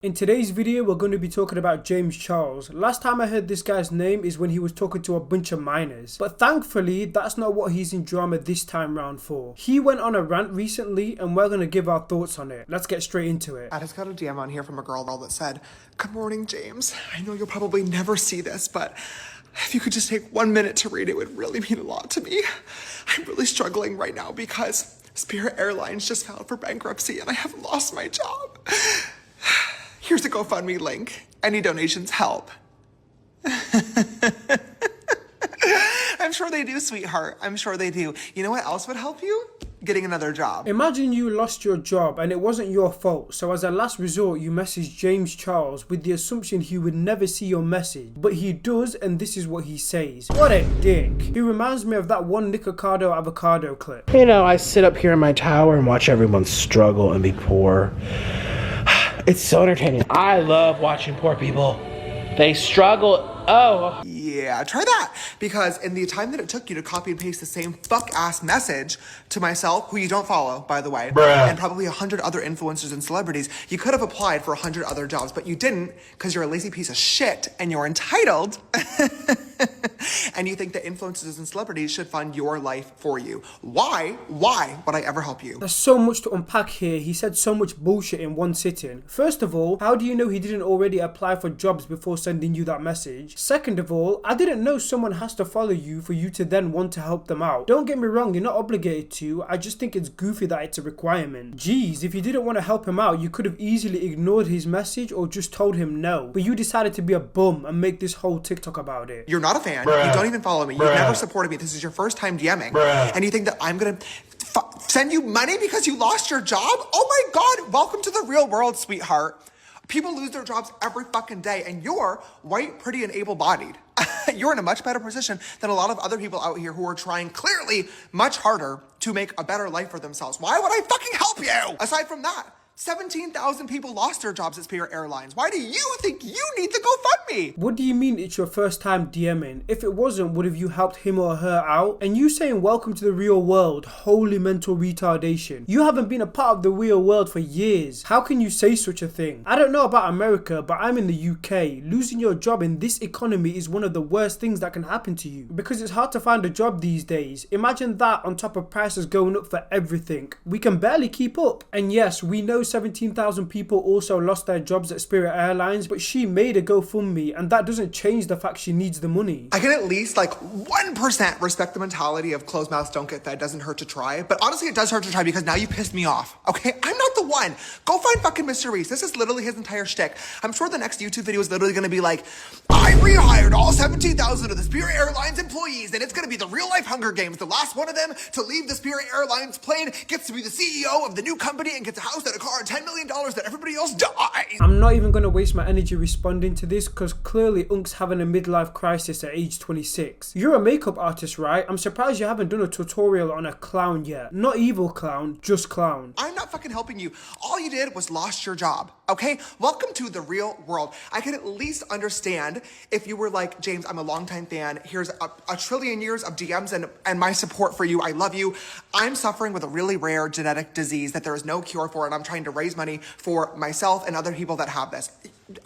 In today's video, we're going to be talking about James Charles. Last time I heard this guy's name is when he was talking to a bunch of minors. But thankfully, that's not what he's in drama this time round for. He went on a rant recently and we're going to give our thoughts on it. Let's get straight into it. I just got a DM on here from a girl that said, "Good morning, James. I know you'll probably never see this, but if you could just take 1 minute to read it, would really mean a lot to me. I'm really struggling right now because Spirit Airlines just filed for bankruptcy and I have lost my job. Here's the GoFundMe link. Any donations help." I'm sure they do, sweetheart. I'm sure they do. You know what else would help you? Getting another job. Imagine you lost your job and it wasn't your fault, so as a last resort you message James Charles with the assumption he would never see your message, but he does, and this is what he says. What a dick. He reminds me of that one Nicocado avocado clip. You know, I sit up here in my tower and watch everyone struggle and be poor. It's so entertaining. I love watching poor people. They struggle. Oh. Yeah, try that. Because in the time that it took you to copy and paste the same fuck-ass message to myself, who you don't follow, by the way, and probably 100 other influencers and celebrities, you could have applied for 100 other jobs, but you didn't because you're a lazy piece of shit and you're entitled. And you think that influencers and celebrities should fund your life for you. Why would I ever help you? There's so much to unpack here. He said so much bullshit in one sitting. First of all, how do you know he didn't already apply for jobs before sending you that message? Second of all, I didn't know someone has to follow you for you to then want to help them out. Don't get me wrong, you're not obligated to. I just think it's goofy that it's a requirement. Jeez, if you didn't want to help him out, you could have easily ignored his message or just told him no. But you decided to be a bum and make this whole TikTok about it. You're not a fan. You don't even follow me. You've never supported me. This is your first time DMing. And you think that I'm gonna send you money because you lost your job? Oh my God, welcome to the real world, sweetheart. People lose their jobs every fucking day, and you're white, pretty, and able-bodied. You're in a much better position than a lot of other people out here who are trying clearly much harder to make a better life for themselves. Why would I fucking help you? Aside from that, 17,000 people lost their jobs at Spirit Airlines. Why do you think you need the GoFundMe? What do you mean it's your first time DMing? If it wasn't, would have you helped him or her out? And you saying welcome to the real world, holy mental retardation. You haven't been a part of the real world for years. How can you say such a thing? I don't know about America, but I'm in the UK. Losing your job in this economy is one of the worst things that can happen to you, because it's hard to find a job these days. Imagine that on top of prices going up for everything. We can barely keep up. And yes, we know 17,000 people also lost their jobs at Spirit Airlines, but she made a GoFundMe, and that doesn't change the fact she needs the money. I can at least 1% respect the mentality of closed mouths don't get fed, doesn't hurt to try. But honestly, it does hurt to try because now you pissed me off, okay? I'm not the one. Go find fucking Mr. Reese. This is literally his entire shtick. I'm sure the next YouTube video is literally gonna be like, "I rehired all 17,000 of the Spirit Airlines employees, and it's gonna be the real life Hunger Games. The last one of them to leave the Spirit Airlines plane gets to be the CEO of the new company and gets a house and a car and $10 million that everybody else dies." I'm not even going to waste my energy responding to this because clearly Unk's having a midlife crisis at age 26. You're a makeup artist, right? I'm surprised you haven't done a tutorial on a clown yet. Not evil clown, just clown. I'm not fucking helping you. All you did was lost your job, okay? Welcome to the real world. I can at least understand if you were like, "James, I'm a longtime fan. Here's a trillion years of DMs and my support for you. I love you. I'm suffering with a really rare genetic disease that there is no cure for, and I'm trying to raise money for myself and other people that have this."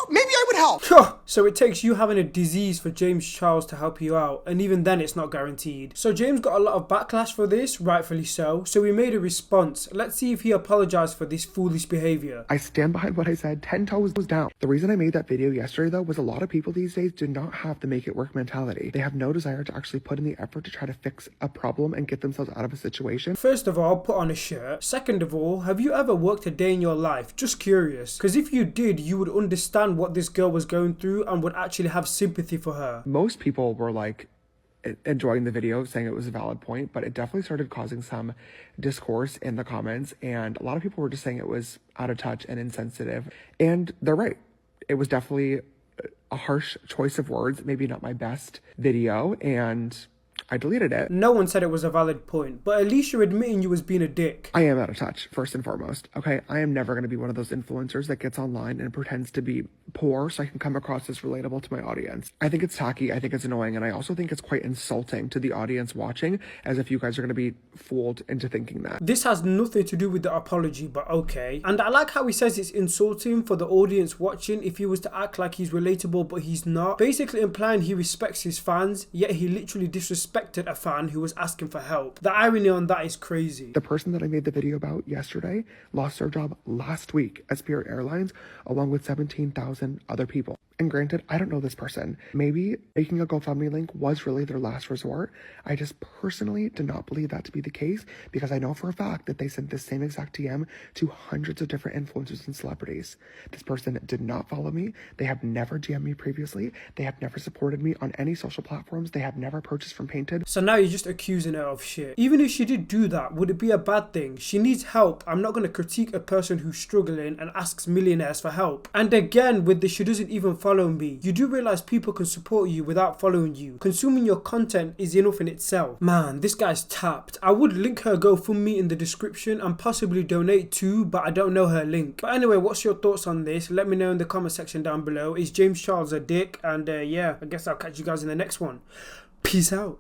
Maybe I would help. So it takes you having a disease for James Charles to help you out, and even then it's not guaranteed. So James got a lot of backlash for this, rightfully so he made a response. Let's see if he apologized for this foolish behavior. I stand behind what I said, 10 toes down. The reason I made that video yesterday though was a lot of people these days do not have the make it work mentality. They have no desire to actually put in the effort to try to fix a problem and get themselves out of a situation. First of all, put on a shirt. Second of all, have you ever worked a day in your life? Just curious. Because if you did, you would understand what this girl was going through and would actually have sympathy for her. Most people were enjoying the video, saying it was a valid point, but it definitely started causing some discourse in the comments, and a lot of people were just saying it was out of touch and insensitive, and they're right. It was definitely a harsh choice of words, maybe not my best video, and I deleted it. No one said it was a valid point, but at least you're admitting you was being a dick. I am out of touch, first and foremost, okay? I am never going to be one of those influencers that gets online and pretends to be poor so I can come across as relatable to my audience. I think it's tacky, I think it's annoying, and I also think it's quite insulting to the audience watching, as if you guys are going to be fooled into thinking that. This has nothing to do with the apology, but okay. And I like how he says it's insulting for the audience watching if he was to act like he's relatable, but he's not. Basically implying he respects his fans, yet he literally disrespected a fan who was asking for help. The irony on that is crazy. The person that I made the video about yesterday lost their job last week at Spirit Airlines, along with 17,000 other people. And granted, I don't know this person. Maybe making a GoFundMe link was really their last resort. I just personally do not believe that to be the case, because I know for a fact that they sent this same exact DM to hundreds of different influencers and celebrities. This person did not follow me. They have never DM'd me previously. They have never supported me on any social platforms. They have never purchased from Painted. So now you're just accusing her of shit. Even if she did do that, would it be a bad thing? She needs help. I'm not going to critique a person who's struggling and asks millionaires for help. And again, with this, she doesn't even follow me. You do realize people can support you without following you. Consuming your content is enough in itself. Man, this guy's tapped. I would link her GoFundMe in the description and possibly donate too, but I don't know her link. But anyway, what's your thoughts on this? Let me know in the comment section down below. Is James Charles a dick? And yeah, I guess I'll catch you guys in the next one. Peace out.